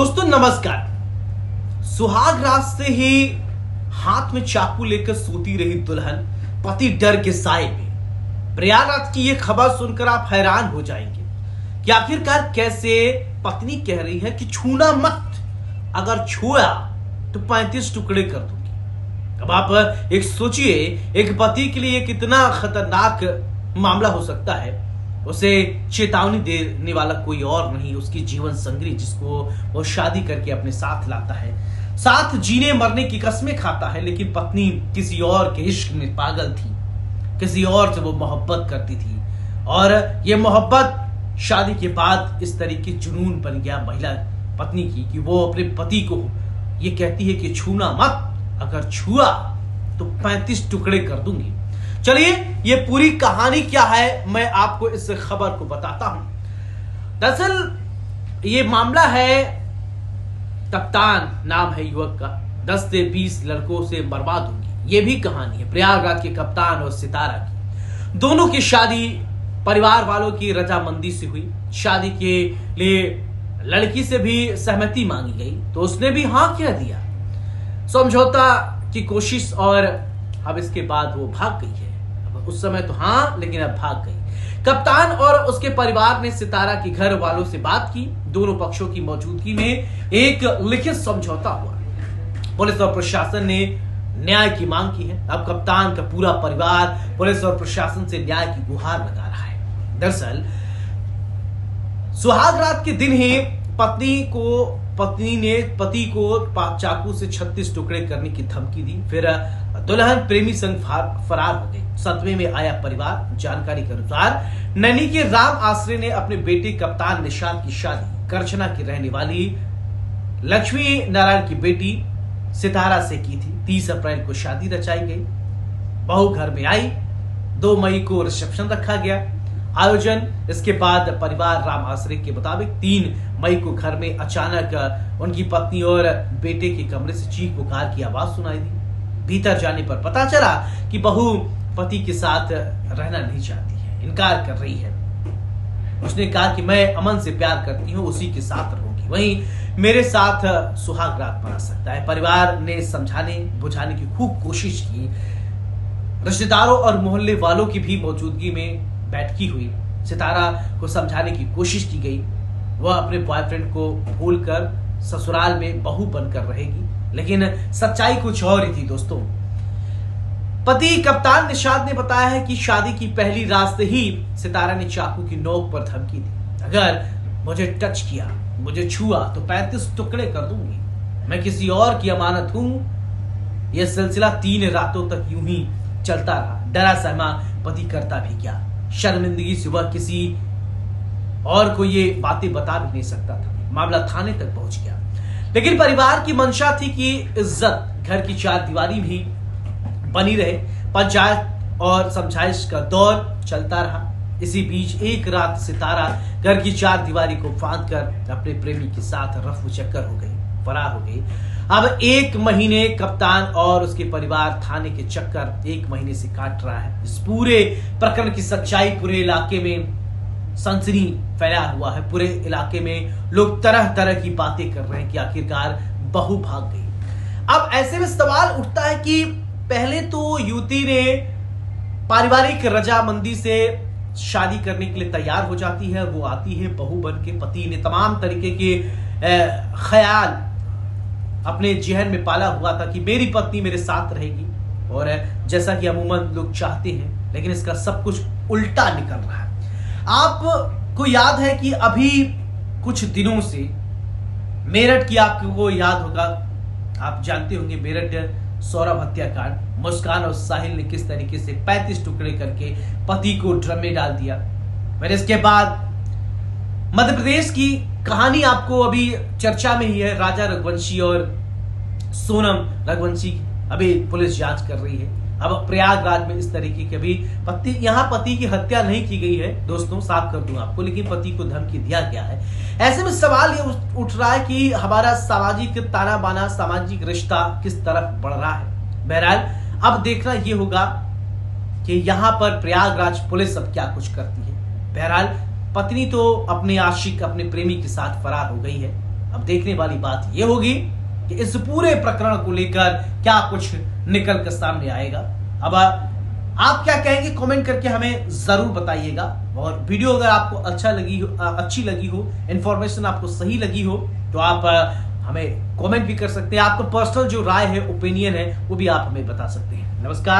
दोस्तों नमस्कार। सुहाग रात से ही हाथ में चाकू लेकर सोती रही दुल्हन पति डर के साए में। प्रयागराज की ये खबर सुनकर आप हैरान हो जाएंगे कि आखिरकार कैसे पत्नी कह रही है कि छूना मत, अगर छुआ तो 35 टुकड़े कर दूंगी। अब आप एक सोचिए, एक पति के लिए कितना खतरनाक मामला हो सकता है। उसे चेतावनी देने वाला कोई और नहीं, उसकी जीवन संगी जिसको वो शादी करके अपने साथ लाता है, साथ जीने मरने की कस्में खाता है, लेकिन पत्नी किसी और के इश्क में पागल थी, किसी और से वो मोहब्बत करती थी। और ये मोहब्बत शादी के बाद इस तरीके जुनून बन गया महिला पत्नी की कि वो अपने पति को ये कहती है कि छूना मत, अगर छुआ तो 35 टुकड़े कर दूंगी। चलिए ये पूरी कहानी क्या है मैं आपको इस खबर को बताता हूं। दरअसल ये मामला है, कप्तान नाम है युवक का, 10 से 20 लड़कों से बर्बाद होगी, ये भी कहानी है प्रयागराज के कप्तान और सितारा की। दोनों की शादी परिवार वालों की रजामंदी से हुई। शादी के लिए लड़की से भी सहमति मांगी गई तो उसने भी हाँ कह दिया, समझौता की कोशिश, और अब इसके बाद वो भाग गई है। उस समय तो हाँ, लेकिन अब भाग गई। कप्तान और उसके परिवार ने सितारा के घर वालों से बात की। दोनों पक्षों की मौजूदगी में एक लिखित समझौता हुआ। पुलिस और प्रशासन ने न्याय की मांग की है। अब कप्तान का पूरा परिवार पुलिस और प्रशासन से न्याय की गुहार लगा रहा है। दरअसल सुहाग रात के दिन ही पत्नी ने पति को चाकू से 36 टुकड़े करने की धमकी दी। फिर दुल्हन प्रेमी संग फरार हो गई। सदमे में आया परिवार। जानकारी के अनुसार नैनी के राम आश्रय ने अपने बेटे कप्तान निषाद की शादी करछना की रहने वाली लक्ष्मी नारायण की बेटी सितारा से की थी। 30 अप्रैल को शादी रचाई गई। बहू घर में आई। 2 मई को रिसेप्शन रखा गया आयोजन। इसके बाद परिवार राम आश्रय के मुताबिक 3 मई को घर में अचानक उनकी पत्नी और बेटे के कमरे से चीख पुकार की आवाज सुनाई दी। भीतर जाने पर पता चला कि बहू पति के साथ रहना नहीं चाहती है, इनकार कर रही है। उसने कहा कि मैं अमन से प्यार करती हूँ, उसी के साथ रहूंगी, वहीं मेरे साथ सुहाग रात मना सकता है। परिवार ने समझाने बुझाने की खूब कोशिश की। रिश्तेदारों और मोहल्ले वालों की भी मौजूदगी में बैठकी हुई। सितारा को समझाने की कोशिश की गई, वह अपने बॉयफ्रेंड को भूलकर ससुराल में बहू बनकर रहेगी, लेकिन सच्चाई कुछ और ही थी। दोस्तों, पति कप्तान निषाद ने बताया है कि शादी की पहली रात से ही सितारा ने चाकू की नोक पर धमकी दी, अगर मुझे टच किया, मुझे छुआ तो 35 टुकड़े कर दूंगी, मैं किसी और की अमानत हूं। यह सिलसिला 3 रातों तक यूं ही चलता रहा। डरा सहमा पति करता भी क्या, शर्मिंदगी से वह किसी और को ये बातें बता भी नहीं सकता था। मामला थाने तक पहुंच गया, लेकिन परिवार की मंशा थी कि इज्जत घर की 4 दीवारी भी बनी रहे। पंचायत और समझाइश का दौर चलता रहा। इसी बीच एक रात सितारा घर की 4 दीवारी को फांद कर अपने प्रेमी के साथ रफू चक्कर हो गई, फरार हो गई। अब 1 महीने कप्तान और उसके परिवार थाने के चक्कर 1 महीने से काट रहा है। इस पूरे प्रकरण की सच्चाई पूरे इलाके में सनसनी फैला हुआ है। पूरे इलाके में लोग तरह तरह की बातें कर रहे हैं कि आखिरकार बहू भाग गई। अब ऐसे में सवाल उठता है कि पहले तो युवती ने पारिवारिक रजामंदी से शादी करने के लिए तैयार हो जाती है, वो आती है बहू बन के। पति ने तमाम तरीके के ख्याल अपने जहन में पाला हुआ था कि मेरी पत्नी मेरे साथ रहेगी, और जैसा कि अमूमन लोग चाहते हैं, लेकिन इसका सब कुछ उल्टा निकल रहा है। आपको याद है कि अभी कुछ दिनों से मेरठ की, आपको याद होगा, आप जानते होंगे, मेरठ सौरभ हत्याकांड, मुस्कान और साहिल ने किस तरीके से 35 टुकड़े करके पति को ड्रम में डाल दिया। फिर इसके बाद मध्य प्रदेश की कहानी आपको अभी चर्चा में ही है। राजा रघुवंशी और सोनम रघुवंशी अभी पुलिस जांच कर रही है। अब प्रयागराज में इस तरीके के भी पति की हत्या नहीं की गई है दोस्तों, साफ कर दूं आपको, लेकिन पति को धमकी दिया गया है। ऐसे में सवाल ये उठ रहा है कि हमारा सामाजिक ताना बाना, सामाजिक रिश्ता किस तरफ बढ़ रहा है। बहरहाल अब देखना ये होगा कि यहाँ पर प्रयागराज पुलिस अब क्या कुछ करती है। बहरहाल पत्नी तो अपने आशिक, अपने प्रेमी के साथ फरार हो गई है। अब देखने वाली बात यह होगी कि इस पूरे प्रकरण को लेकर क्या कुछ निकल कर सामने आएगा। अब आप क्या कहेंगे कमेंट करके हमें जरूर बताइएगा। और वीडियो अगर आपको अच्छी लगी हो, इंफॉर्मेशन आपको सही लगी हो, तो आप हमें कमेंट भी कर सकते हैं। आपका पर्सनल जो राय है, ओपिनियन है, वो भी आप हमें बता सकते हैं। नमस्कार।